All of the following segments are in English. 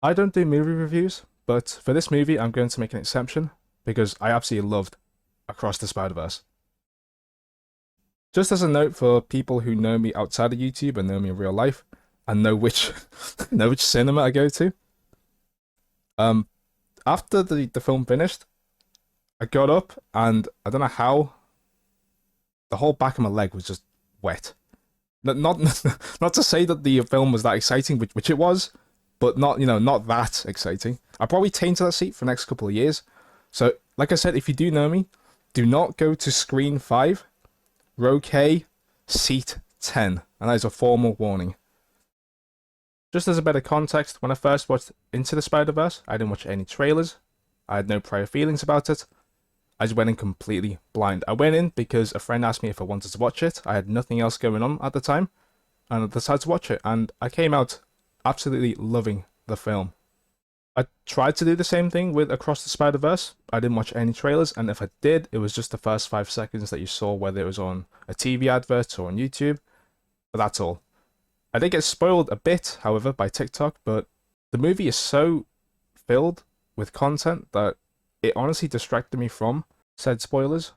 I don't do movie reviews, but for this movie, I'm going to make an exception because I absolutely loved Across the Spider-Verse. Just as a note for people who know me outside of YouTube and know me in real life and know which know which cinema I go to. Um, After the film finished, I got up and I don't know how the whole back of my leg was just wet. Not not to say that the film was that exciting, which it was, but not not that exciting. I probably tainted that seat for the next couple of years. So, like I said, if you do know me, do not go to screen 5, row K, seat 10, and that is a formal warning. Just as a bit of context, when I first watched Into the Spider-Verse, I didn't watch any trailers. I had no prior feelings about it. I just went in completely blind. I went in because a friend asked me if I wanted to watch it. I had nothing else going on at the time, and I decided to watch it, and I came out absolutely loving the film. I tried to do the same thing with Across the Spider-Verse. I didn't watch any trailers, and if I did, it was just the first 5 seconds that you saw, whether it was on a TV advert or on YouTube, but that's all. I did get spoiled a bit, however, by TikTok, but the movie is so filled with content that it honestly distracted me from said spoilers,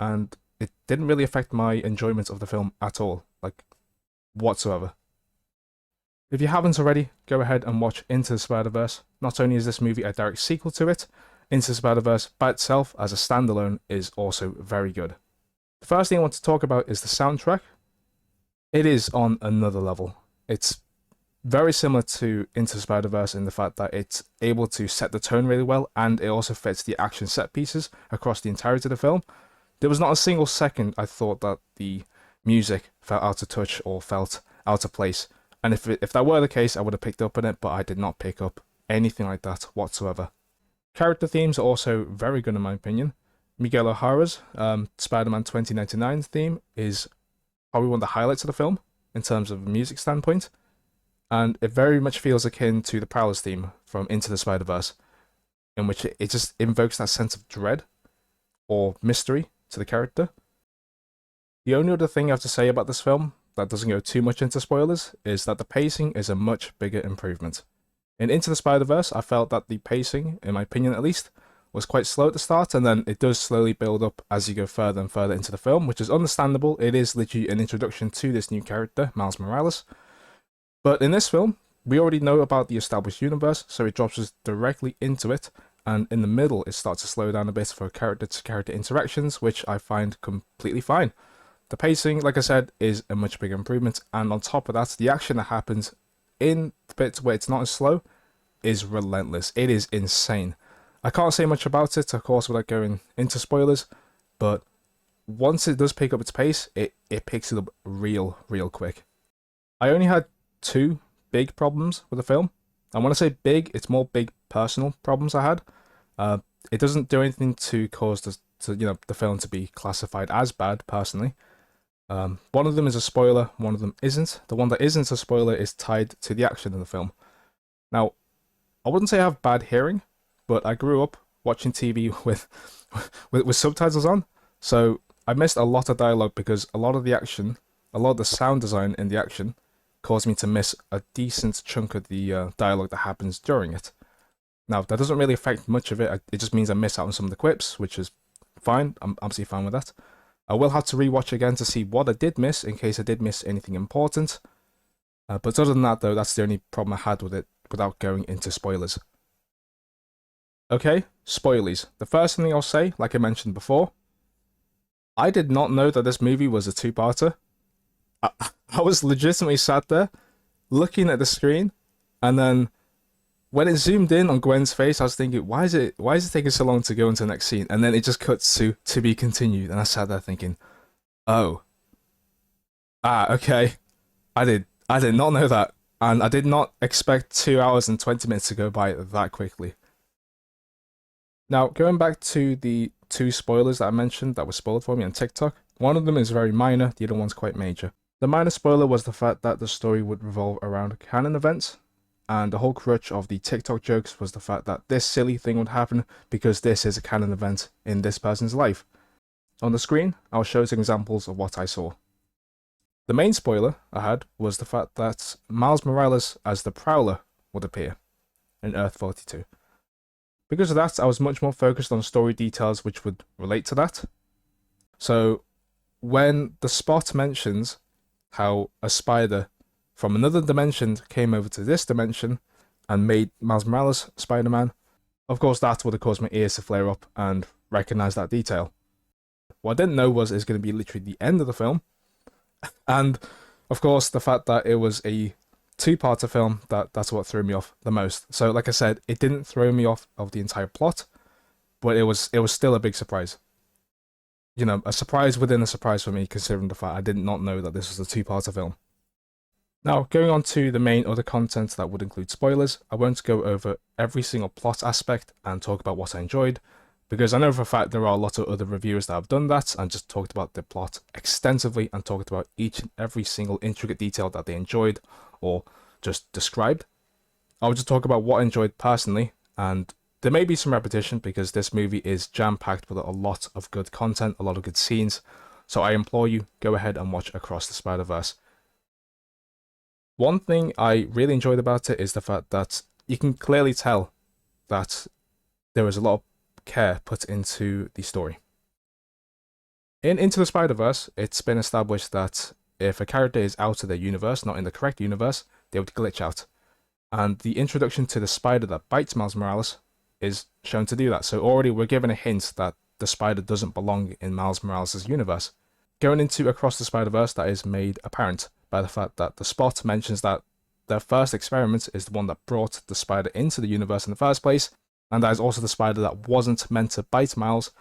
and it didn't really affect my enjoyment of the film at all, like whatsoever. If you haven't already, go ahead and watch Into the Spider-Verse. Not only is this movie a direct sequel to it, Into the Spider-Verse by itself as a standalone is also very good. The first thing I want to talk about is the soundtrack. It is on another level. It's very similar to Into the Spider-Verse in the fact that it's able to set the tone really well, and it also fits the action set pieces across the entirety of the film. There was not a single second I thought that the music felt out of touch or felt out of place. And if that were the case, I would have picked up on it, but I did not pick up anything like that whatsoever. Character themes are also very good in my opinion. Miguel O'Hara's Spider-Man 2099 theme is probably one of the highlights of the film in terms of a music standpoint, and it very much feels akin to the Prowler's theme from Into the Spider-Verse, in which it just invokes that sense of dread or mystery to the character. The only other thing I have to say about this film that doesn't go too much into spoilers is that the pacing is a much bigger improvement. In Into the Spider-Verse, I felt that the pacing, in my opinion at least, was quite slow at the start, and then it does slowly build up as you go further and further into the film, which is understandable. It is literally an introduction to this new character, Miles Morales. But in this film, we already know about the established universe, so it drops us directly into it, and in the middle, it starts to slow down a bit for character to character interactions, which I find completely fine. The pacing, like I said, is a much bigger improvement, and on top of that, the action that happens in the bits where it's not as slow is relentless. It is insane. I can't say much about it, of course, without going into spoilers, but once it does pick up its pace, it picks it up real quick. I only had two big problems with the film. And when I say big, it's more big personal problems I had. It doesn't do anything to cause the film to be classified as bad, personally. One of them is a spoiler, one of them isn't. The one that isn't a spoiler is tied to the action in the film. Now, I wouldn't say I have bad hearing, but I grew up watching TV with subtitles on, so I missed a lot of dialogue because a lot of the sound design in the action caused me to miss a decent chunk of the dialogue that happens during it. Now, that doesn't really affect much of it. It just means I miss out on some of the quips, which is fine. I'm absolutely fine with that. I will have to rewatch again to see what I did miss in case I did miss anything important. But other than that, though, that's the only problem I had with it without going into spoilers. Okay, spoilies. The first thing I'll say, like I mentioned before, I did not know that this movie was a two-parter. I, I was legitimately sat there looking at the screen, and then when it zoomed in on Gwen's face, I was thinking, why is it taking so long to go into the next scene? And then it just cuts to be continued, and I sat there thinking, oh, okay, I did not know that, and I did not expect 2 hours and 20 minutes to go by that quickly. Now, going back to the two spoilers that I mentioned that were spoiled for me on TikTok, one of them is very minor, the other one's quite major. The minor spoiler was the fact that the story would revolve around canon events, and the whole crutch of the TikTok jokes was the fact that this silly thing would happen because this is a canon event in this person's life. On the screen, I'll show some examples of what I saw. The main spoiler I had was the fact that Miles Morales as the Prowler would appear in Earth 42. Because of that, I was much more focused on story details which would relate to that. So when the Spot mentions how a spider from another dimension came over to this dimension and made Miles Morales Spider-Man, of course that would have caused my ears to flare up and recognize that detail. What I didn't know was it's going to be literally the end of the film, and of course the fact that it was a two-parter film, that's what threw me off the most. So like I said, it didn't throw me off of the entire plot, but it was still a big surprise. You know, a surprise within a surprise for me, considering the fact I did not know that this was a two-parter film. Now, going on to the main other content that would include spoilers, I won't go over every single plot aspect and talk about what I enjoyed, because I know for a fact there are a lot of other reviewers that have done that and just talked about the plot extensively and talked about each and every single intricate detail that they enjoyed or just described. I'll just talk about what I enjoyed personally, and there may be some repetition because this movie is jam-packed with a lot of good content, a lot of good scenes, so I implore you, go ahead and watch Across the Spider-Verse. One thing I really enjoyed about it is the fact that you can clearly tell that there is a lot of care put into the story. In Into the Spider-Verse, it's been established that if a character is out of their universe, not in the correct universe, they would glitch out. And the introduction to the spider that bites Miles Morales is shown to do that. So already we're given a hint that the spider doesn't belong in Miles Morales' universe. Going into Across the Spider-Verse, that is made apparent by the fact that the Spot mentions that their first experiment is the one that brought the spider into the universe in the first place, and that is also the spider that wasn't meant to bite Miles,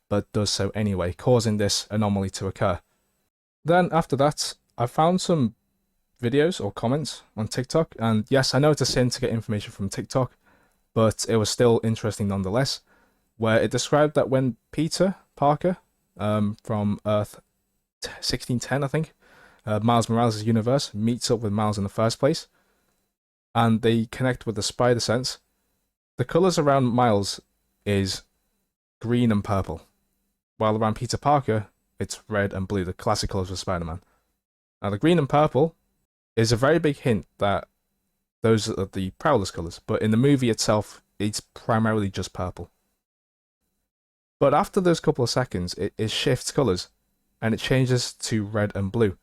but does so anyway, causing this anomaly to occur. Then after that, I found some videos or comments on TikTok, and yes, I know it's a sin to get information from TikTok, but it was still interesting nonetheless, where it described that when Peter Parker, from Earth 1610, I think, Miles Morales' universe, meets up with Miles in the first place, and they connect with the spider sense, the colours around Miles is green and purple, while around Peter Parker, it's red and blue, the classic colours of Spider-Man. Now, the green and purple is a very big hint that those are the Prowler's colours, but in the movie itself, it's primarily just purple. But after those couple of seconds, it shifts colours, and it changes to red and blue.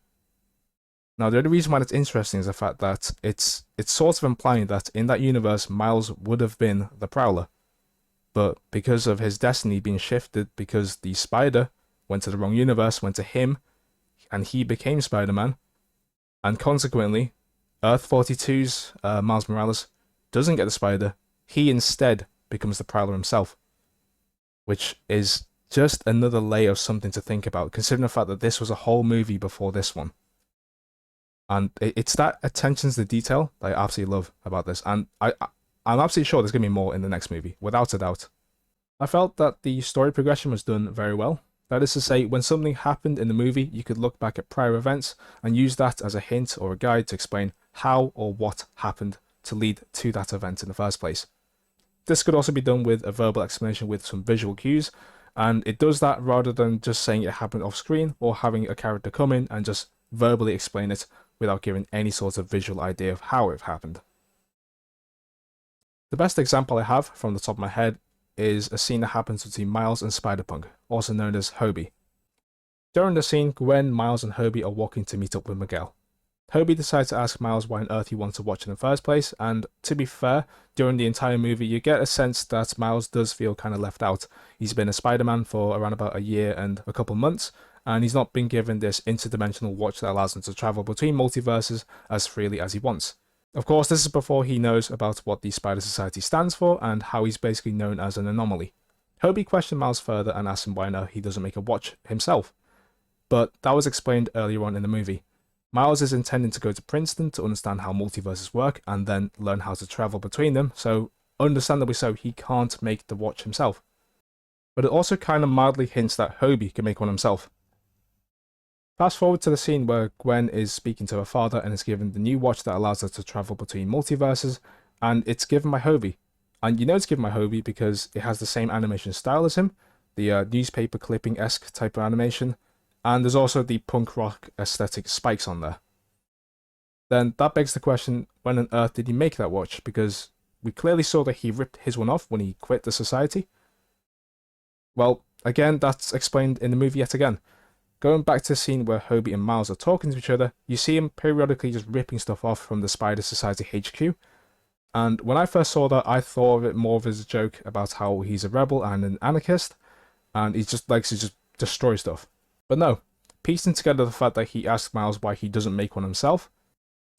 Now, the only reason why it's interesting is the fact that it's sort of implying that in that universe, Miles would have been the Prowler. But because of his destiny being shifted, because the spider went to the wrong universe, went to him, and he became Spider-Man, and consequently, Earth 42's Miles Morales doesn't get the spider, he instead becomes the Prowler himself. Which is just another layer of something to think about, considering the fact that this was a whole movie before this one. And it's that attention to the detail that I absolutely love about this. And I'm absolutely sure there's going to be more in the next movie, without a doubt. I felt that the story progression was done very well. That is to say, when something happened in the movie, you could look back at prior events and use that as a hint or a guide to explain how or what happened to lead to that event in the first place. This could also be done with a verbal explanation with some visual cues, and it does that rather than just saying it happened off screen or having a character come in and just verbally explain it without giving any sort of visual idea of how it happened. The best example I have from the top of my head is a scene that happens between Miles and Spider-Punk, also known as Hobie. During the scene, Gwen, Miles and Hobie are walking to meet up with Miguel. Hobie decides to ask Miles why on earth he wants to watch in the first place, and to be fair, during the entire movie you get a sense that Miles does feel kind of left out. He's been a Spider-Man for around about a year and a couple months, and he's not been given this interdimensional watch that allows him to travel between multiverses as freely as he wants. Of course, this is before he knows about what the Spider Society stands for and how he's basically known as an anomaly. Hobie questioned Miles further and asked him why now he doesn't make a watch himself, but that was explained earlier on in the movie. Miles is intending to go to Princeton to understand how multiverses work and then learn how to travel between them, so understandably so, he can't make the watch himself. But it also kind of mildly hints that Hobie can make one himself. Fast forward to the scene where Gwen is speaking to her father and is given the new watch that allows her to travel between multiverses, and it's given by Hobie. And you know it's given by Hobie because it has the same animation style as him, the newspaper clipping-esque type of animation, and there's also the punk rock aesthetic spikes on there. then that begs the question, when on earth did he make that watch? Because we clearly saw that he ripped his one off when he quit the society. Well, again, that's explained in the movie yet again. Going back to the scene where Hobie and Miles are talking to each other, you see him periodically just ripping stuff off from the Spider Society HQ. And when I first saw that, I thought of it more of as a joke about how he's a rebel and an anarchist, and he just likes to just destroy stuff. But no, piecing together the fact that he asked Miles why he doesn't make one himself,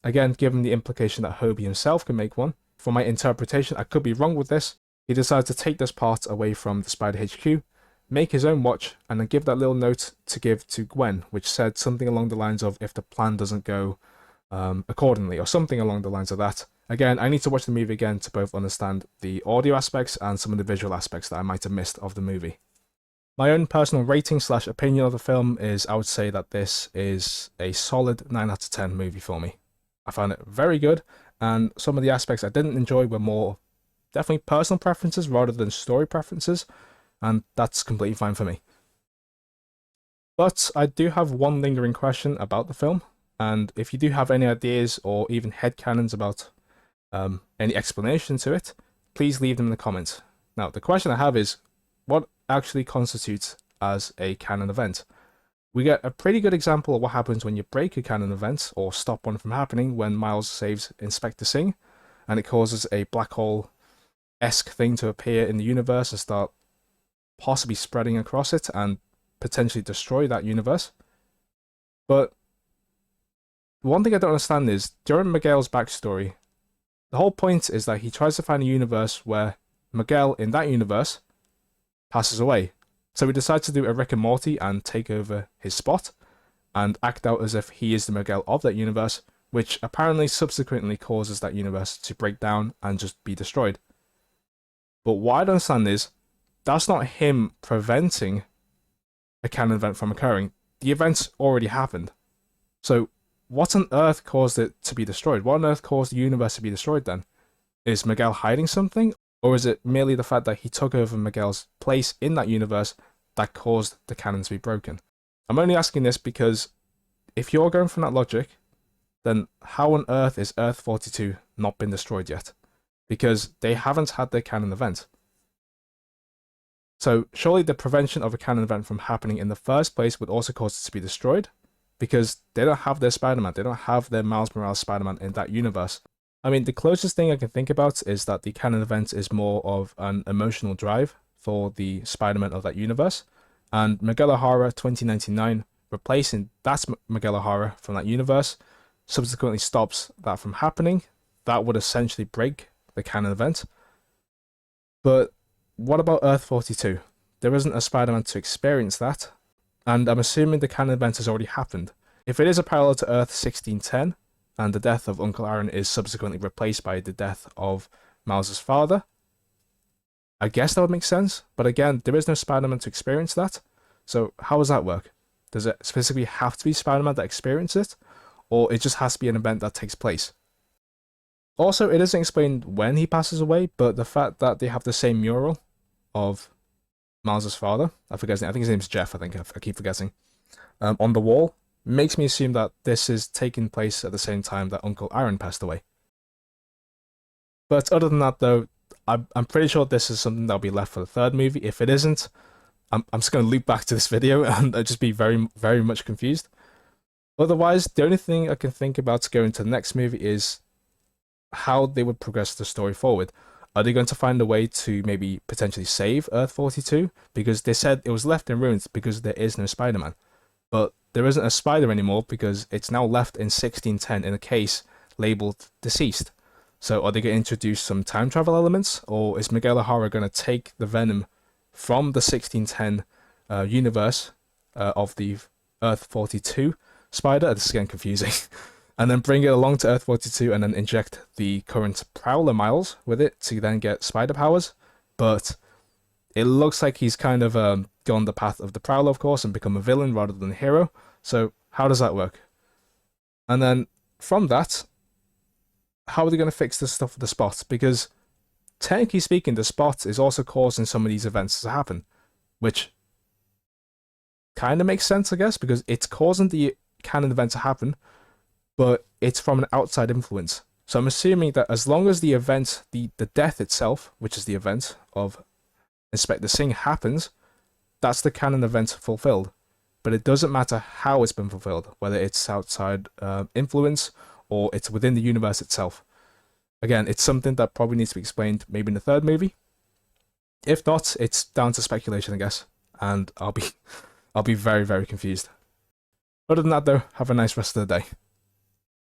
again, given the implication that Hobie himself can make one, from my interpretation, I could be wrong with this, he decided to take this part away from the Spider HQ, make his own watch, and then give that little note to give to Gwen, which said something along the lines of if the plan doesn't go accordingly, or something along the lines of that. Again, I need to watch the movie again to both understand the audio aspects and some of the visual aspects that I might have missed of the movie. My own personal rating / opinion of the film is, I would say that this is a solid 9 out of 10 movie for me. I found it very good, and some of the aspects I didn't enjoy were more definitely personal preferences rather than story preferences, and that's completely fine for me. But I do have one lingering question about the film, and if you do have any ideas or even headcanons about any explanation to it, please leave them in the comments. Now, the question I have is, what actually constitutes as a canon event? We get a pretty good example of what happens when you break a canon event, or stop one from happening, when Miles saves Inspector Singh, and it causes a black hole-esque thing to appear in the universe and start possibly spreading across it and potentially destroy that universe. But one thing I don't understand is, during Miguel's backstory, the whole point is that he tries to find a universe where Miguel in that universe passes away. So he decides to do a Rick and Morty and take over his spot and act out as if he is the Miguel of that universe, which apparently subsequently causes that universe to break down and just be destroyed. But what I don't understand is, that's not him preventing a canon event from occurring. The event's already happened. So what on earth caused it to be destroyed? What on earth caused the universe to be destroyed then? Is Miguel hiding something? Or is it merely the fact that he took over Miguel's place in that universe that caused the canon to be broken? I'm only asking this because if you're going from that logic, then how on earth is Earth 42 not been destroyed yet? Because they haven't had their canon event. So surely the prevention of a canon event from happening in the first place would also cause it to be destroyed, because they don't have their Spider-Man, they don't have their Miles Morales Spider-Man in that universe. I mean, the closest thing I can think about is that the canon event is more of an emotional drive for the Spider-Man of that universe, and Miguel O'Hara 2099 replacing that Miguel O'Hara from that universe subsequently stops that from happening. That would essentially break the canon event. But what about Earth 42? There isn't a Spider-Man to experience that, and I'm assuming the canon event has already happened. If it is a parallel to Earth 1610, and the death of Uncle Aaron is subsequently replaced by the death of Miles' father, I guess that would make sense, but again, there is no Spider-Man to experience that, so how does that work? Does it specifically have to be Spider-Man that experiences it, or it just has to be an event that takes place? Also, it isn't explained when he passes away, but the fact that they have the same mural of Miles' father, I forget his name, I think his name's Jeff, I keep forgetting, on the wall, makes me assume that this is taking place at the same time that Uncle Aaron passed away. But other than that, though, I'm pretty sure this is something that'll be left for the third movie. If it isn't, I'm just going to loop back to this video and I'll just be very, very much confused. Otherwise, the only thing I can think about to go into the next movie is how they would progress the story forward. Are they going to find a way to maybe potentially save Earth 42? Because they said it was left in ruins because there is no Spider-Man. But there isn't a spider anymore because it's now left in 1610 in a case labeled deceased. So are they going to introduce some time travel elements, or is Miguel O'Hara going to take the venom from the 1610 universe of the Earth 42 spider? This is getting confusing. And then bring it along to Earth 42 and then inject the current Prowler Miles with it to then get spider powers? But it looks like he's kind of gone the path of the Prowler, of course, and become a villain rather than a hero. So how does that work? And then from that, how are they going to fix this stuff with the Spot? Because technically speaking, the Spot is also causing some of these events to happen, which kind of makes sense, I guess, because it's causing the canon event to happen. but it's from an outside influence. So I'm assuming that as long as the event, the death itself, which is the event of Inspector Singh, happens, that's the canon event fulfilled. But it doesn't matter how it's been fulfilled, whether it's outside influence or it's within the universe itself. Again, it's something that probably needs to be explained maybe in the third movie. If not, it's down to speculation, I guess, and I'll be very, very confused. Other than that, though, have a nice rest of the day.